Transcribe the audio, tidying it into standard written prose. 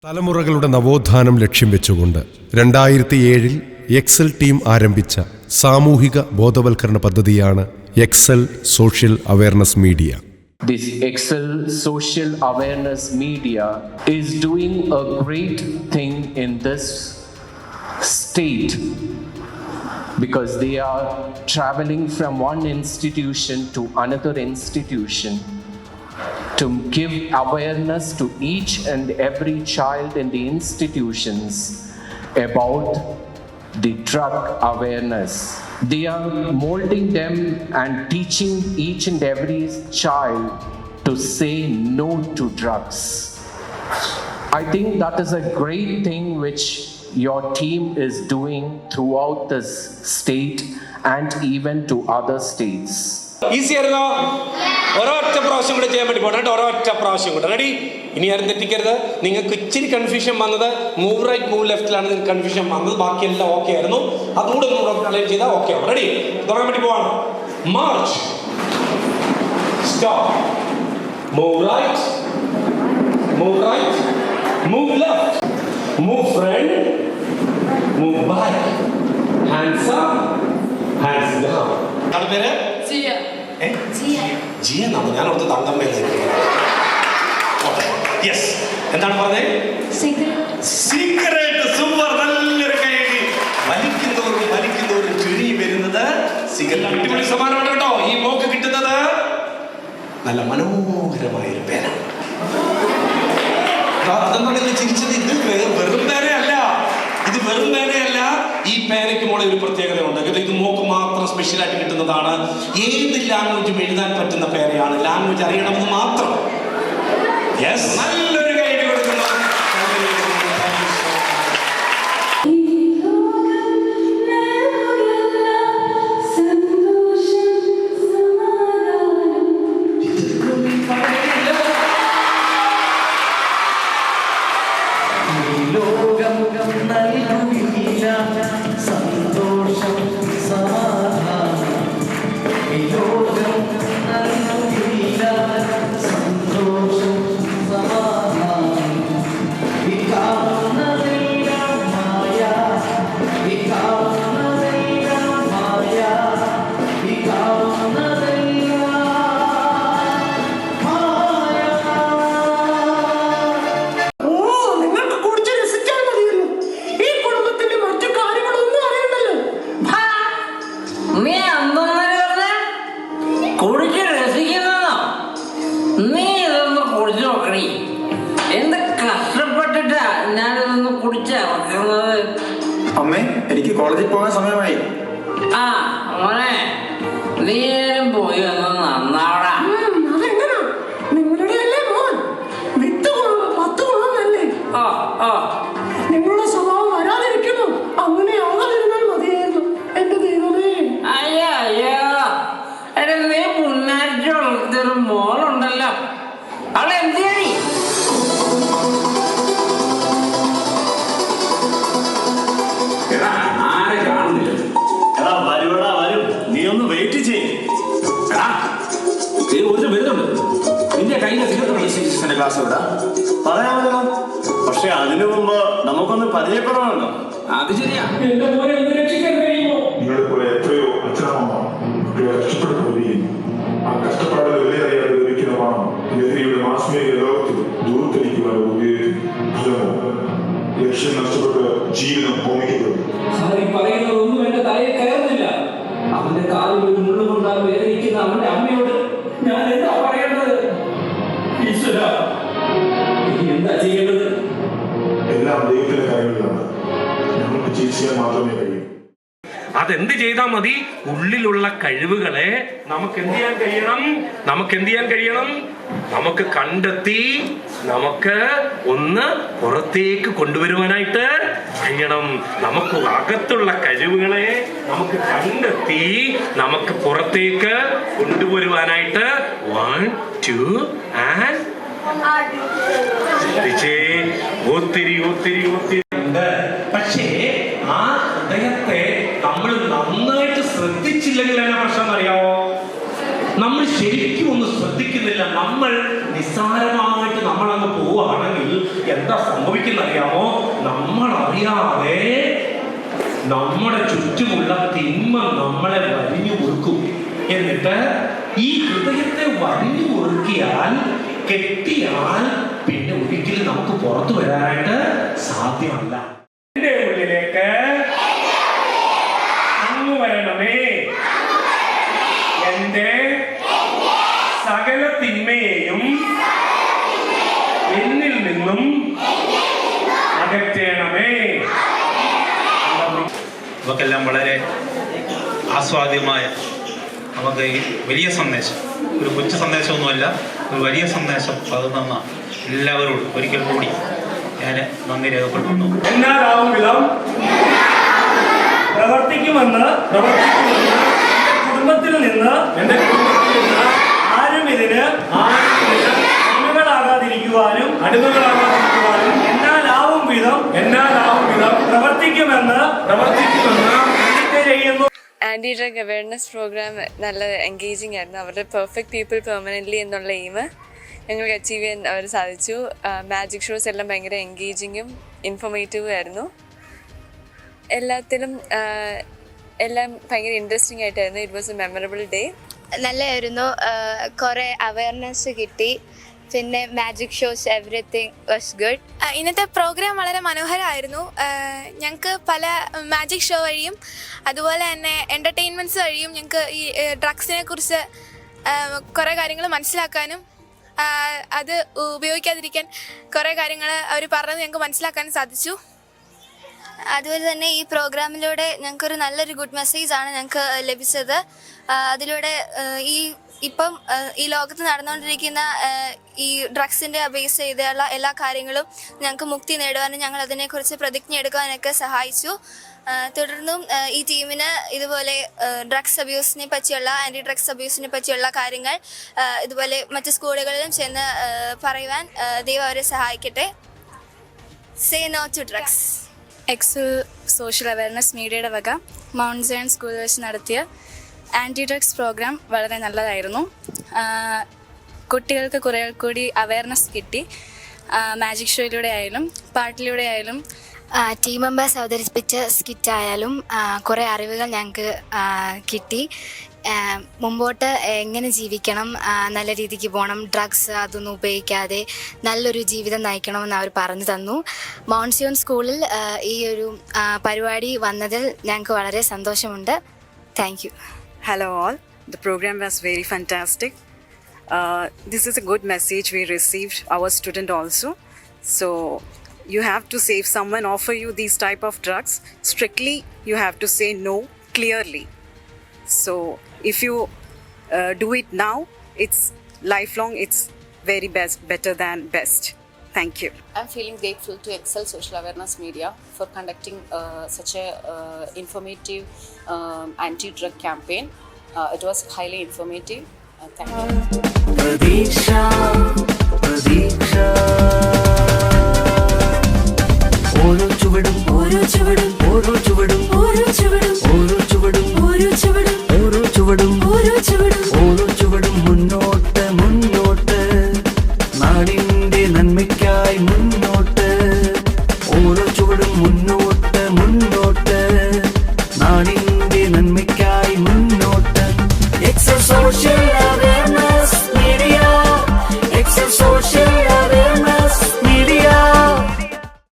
തലമുറകളുടെ നവോത്ഥാനം ലക്ഷ്യം വെച്ചുകൊണ്ട് 2007 എക്സൽ ടീം ആരംഭിച്ച സാമൂഹിക ബോധവൽക്കരണ പദ്ധതിയാണ് Excel social awareness media. This Excel Social Awareness Media is doing a great thing in this state because they are traveling from one institution to another institution to give awareness to each and every child in the institutions about the drug awareness. They are molding them and teaching each and every child to say no to drugs. I think that is a great thing which your team is doing throughout this state and even to other states. Easy ആയിരുന്നോ? ഒരൊറ്റ പ്രാവശ്യം കൂടെ ചെയ്യാൻ വേണ്ടി പോകണം. ഒരൊറ്റ പ്രാവശ്യം കൂടെ റെഡി. ഇനി ആരും തെറ്റിക്കരുത്. നിങ്ങൾക്ക് ഇച്ചിരി കൺഫ്യൂഷൻ വന്നത് മൂവ് റൈറ്റ് മൂവ് ലെഫ്റ്റിലാണ് നിങ്ങൾക്ക് കൺഫ്യൂഷൻ വന്നത്. ബാക്കിയെല്ലാം ഓക്കെ ആയിരുന്നു. അതുകൂടെ ഒന്ന് അലൈൻ ചെയ്താൽ ഓക്കെ ആവും. റെഡി? തുടങ്ങാൻ വേണ്ടി പോവാണ്. March, stop, move right, move left, move front, move back, hands up, hands down. ആരുടെ പേര്? ജിയ എന്നാണ്. ഞാൻ അവിടുത്തെ തങ്കമ്മ. യെസ്, എന്താണ് പറഞ്ഞത്? സീക്രട്ട്. സൂപ്പർ, നല്ലൊരു കൈയടി. വലിക്കുന്നവരും ചുരുങ്ങി വരുന്നത് സിഗരറ്റ്. അടിപൊളി സമ്മാനമാണ് കേട്ടോ. ഈ മോക്ക് കിട്ടുന്നത് നല്ല മനോഹരമായൊരു പേരാണ്. അതെന്താണ് ചിരിച്ചത്? ഇത് വെറും പേനയല്ല, ഇത് വെറും പേനയല്ല. ഈ പേനയ്ക്ക് മോളെ ഒരു പ്രത്യേകതയുണ്ട്. ഇത് മോക്ക് മാത്രം സ്പെഷ്യലായിട്ട് കിട്ടുന്നതാണ്. ഏത് ലാംഗ്വേജും എഴുതാൻ പറ്റുന്ന പേനയാണ്. ലാംഗ്വേജ് അറിയണമെന്ന് മാത്രം. യെസ്, നല്ലൊരു കൈയ്യടി കൊടുക്കുന്നു. അമ്മേ, എനിക്ക് കോളേജിൽ പോകാൻ സമയമായി. ആ മോനെ, നീരും പോയി ഒന്ന് നന്നാവടാ. നിങ്ങളുടെ അല്ലേ മോൻ? വിത്ത് 10 ഗുണമെന്നല്ലേ? നിങ്ങളുടെ സ്വഭാവം വരാതിരിക്കുന്നു. അങ്ങനെ ആകാതിരുന്നാൽ മതിയായിരുന്നു. എന്റെ ദൈവമേ. അയ്യോ, എടാ നീ പുന്നാഴ്ച വളർത്തിയൊരു മോളുണ്ടല്ലോ, അവളെ എന്ത് ചെയ്യണി? നീ ഒന്ന് വെയിറ്റ് ചെയ്യും. ക്ലാസ് ഇവിടെ പറയാമല്ലോ. പക്ഷെ അതിനു മുമ്പ് നമുക്കൊന്ന് പരിചയപ്പെടണമല്ലോ. അത് ശരിയാ. നിങ്ങളെ പോലെ എത്രയോ അച്ഛനമ്മമാർ കുട്ടികളെ കഷ്ടപ്പെടുത്തുകയും ആ കഷ്ടപ്പാടുകൾ വിലയറിയാതെ ലഭിക്കുന്ന പണം ലഹരിയുടെ മാസ്മീക ലോകത്തിൽ ദൂരത്തിരിക്കുവാൻ ഉപയോഗിക്കുന്നു. ലക്ഷ്യം നഷ്ടപ്പെട്ട് ജീവിതം ഹോമിക്കപ്പെടും. പറയുന്നതൊന്നും എന്റെ തലയിൽ കയറുന്നില്ല. അവന്റെ കാലുകൾ മുള്ളുകൊണ്ടാൽ വേദനിക്കുന്ന അവന്റെ അമ്മയോട് ഞാൻ എന്താ പറയേണ്ടത്? ഈശ്വര, എന്താ ചെയ്യേണ്ടത്? എല്ലാം ദൈവത്തിന്റെ കാര്യങ്ങളിലാണ്. നമുക്ക് ചികിത്സിക്കാൻ മാത്രമേ കഴിയൂ. അതെന്ത് ചെയ്താൽ മതി? ഉള്ളിലുള്ള കഴിവുകളെ നമുക്ക് എന്ത് ചെയ്യാൻ കഴിയണം? നമുക്ക് കണ്ടെത്തി നമുക്ക് ഒന്ന് പുറത്തേക്ക് കൊണ്ടുവരുവാനായിട്ട് കഴിയണം. നമുക്ക് അകത്തുള്ള കഴിവുകളെ നമുക്ക് കണ്ടെത്തി നമുക്ക് പുറത്തേക്ക് കൊണ്ടുവരുവാനായിട്ട് 1 2 and ഒത്തിരി ഉണ്ട്. പക്ഷേ ആ ഹൃദയത്തെ നമ്മൾ നന്നായിട്ട് ശ്രദ്ധിച്ചില്ലെങ്കിൽ എന്നെ പ്രശ്നം അറിയാവോ? നമ്മൾ ശരിക്കും ഒന്ന് ശ്രദ്ധിക്കുന്നില്ല. നമ്മൾ നിസ്സാരമായിട്ട് നമ്മളങ്ങ് പോവുകയാണെങ്കിൽ എന്താ സംഭവിക്കുന്ന അറിയാമോ? നമ്മളറിയാതെ നമ്മുടെ ചുറ്റുമുള്ള തിന്മ നമ്മളെ വരിഞ്ഞു മുറുക്കും. എന്നിട്ട് ഈ ഹൃദയത്തെ വരിഞ്ഞു മുറുക്കിയാൽ, കെട്ടിയാൽ പിന്നെ ഒരിക്കലും നമുക്ക് പുറത്തു വരാനായിട്ട് സാധ്യമല്ല. എന്റെ ഉള്ളിലേക്ക് അങ്ങ് വരണമേ, എന്റെ സകല തിന്മയെയും എന്നിൽ നിന്നും അകറ്റണമേ. നമുക്കെല്ലാം വളരെ ആസ്വാദ്യമായ, നമുക്ക് ഈ വലിയ സന്ദേശം, ഒരു കൊച്ചു സന്ദേശമൊന്നുമല്ല, ഒരു വലിയ സന്ദേശം പകർന്ന എല്ലാവരോടും ഒരിക്കൽ കൂടി ഞാൻ നന്ദി രേഖപ്പെടുത്തുന്നു. എന്നാലാവും വിധം പ്രവർത്തിക്കുമെന്ന് കുടുംബത്തിൽ നിന്ന് ആരും ഇതിന് അടിമകളാകാതിരിക്കുവാനും എന്നാലാവും വിധം പ്രവർത്തിക്കുമെന്ന് ചെയ്യുന്നു. ആൻറ്റി ഡ്രഗ് അവയർനെസ് പ്രോഗ്രാം നല്ല എൻഗേജിങ് ആയിരുന്നു. അവരുടെ പെർഫെക്റ്റ് പീപ്പിൾ പെർമനൻ്റ്ലി എന്നുള്ള എയിം ഞങ്ങൾക്ക് അച്ചീവ് ചെയ്യാൻ അവർ സാധിച്ചു. മാജിക് ഷോസ് എല്ലാം ഭയങ്കര എൻഗേജിങ്ങും ഇൻഫോർമേറ്റീവും ആയിരുന്നു. എല്ലാം ഭയങ്കര ഇൻട്രസ്റ്റിംഗ് ആയിട്ടായിരുന്നു. It was A memorable day. നല്ലതായിരുന്നു. കുറേ അവയർനെസ് കിട്ടി. പിന്നെ magic shows, everything was good. ഇന്നത്തെ പ്രോഗ്രാം വളരെ മനോഹരമായിരുന്നു. ഞങ്ങൾക്ക് പല മാജിക് ഷോ വഴിയും അതുപോലെ തന്നെ എൻ്റർടൈൻമെൻറ്റ്സ് വഴിയും ഞങ്ങൾക്ക് ഈ ഡ്രഗ്സിനെ കുറിച്ച് കുറേ കാര്യങ്ങൾ മനസ്സിലാക്കാനും അത് ഉപയോഗിക്കാതിരിക്കാൻ കുറേ കാര്യങ്ങൾ അവർ പറഞ്ഞത് ഞങ്ങൾക്ക് മനസ്സിലാക്കാനും സാധിച്ചു. അതുപോലെ തന്നെ ഈ പ്രോഗ്രാമിലൂടെ ഞങ്ങൾക്കൊരു നല്ലൊരു ഗുഡ് മെസ്സേജാണ് ഞങ്ങൾക്ക് ലഭിച്ചത്. അതിലൂടെ ഇപ്പം ഈ ലോകത്ത് നടന്നുകൊണ്ടിരിക്കുന്ന ഈ ഡ്രഗ്സിൻ്റെ ബേസ് ചെയ്തുള്ള എല്ലാ കാര്യങ്ങളും ഞങ്ങൾക്ക് മുക്തി നേടുവാനും ഞങ്ങൾ അതിനെക്കുറിച്ച് പ്രതിജ്ഞ എടുക്കാനൊക്കെ സഹായിച്ചു. തുടർന്നും ഈ ടീമിന് ഇതുപോലെ ഡ്രഗ്സ് അബ്യൂസിനെ പറ്റിയുള്ള, ആൻറ്റി ഡ്രഗ്സ് അബ്യൂസിനെ പറ്റിയുള്ള കാര്യങ്ങൾ ഇതുപോലെ മറ്റ് സ്കൂളുകളിലും ചെന്ന് പറയുവാൻ ദൈവം അവരെ സഹായിക്കട്ടെ. Say no to drugs. Excel social awareness മീഡിയയുടെ വക മൗണ്ട് സയൻ സ്കൂളിൽ വെച്ച് നടത്തിയ ആൻറ്റി ഡ്രഗ്സ് പ്രോഗ്രാം വളരെ നല്ലതായിരുന്നു. കുട്ടികൾക്ക് കുറേ കൂടി അവയർനെസ് കിട്ടി. മാജിക് ഷോയിലൂടെ ആയാലും പാട്ടിലൂടെ ആയാലും ടീം മെമ്പേഴ്സ് അവതരിപ്പിച്ച സ്കിറ്റായാലും കുറേ അറിവുകൾ ഞങ്ങൾക്ക് കിട്ടി. മുമ്പോട്ട് എങ്ങനെ ജീവിക്കണം, നല്ല രീതിക്ക് പോകണം, ഡ്രഗ്സ് അതൊന്നും ഉപയോഗിക്കാതെ നല്ലൊരു ജീവിതം നയിക്കണമെന്ന് അവർ പറഞ്ഞു തന്നു. മൗണ്ട് സിയോൺ സ്കൂളിൽ ഈ ഒരു പരിപാടി വന്നതിൽ ഞങ്ങൾക്ക് വളരെ സന്തോഷമുണ്ട്. Thank you. Hello all, the program was very fantastic. This is a good message we received, our student also. So you have to say, if someone offer you these type of drugs, strictly you have to say no clearly. So if you do it now, it's lifelong, it's very better than best. Thank you. I'm feeling grateful to Excel Social Awareness Media for conducting such a informative anti-drug campaign. It was highly informative. Thank you.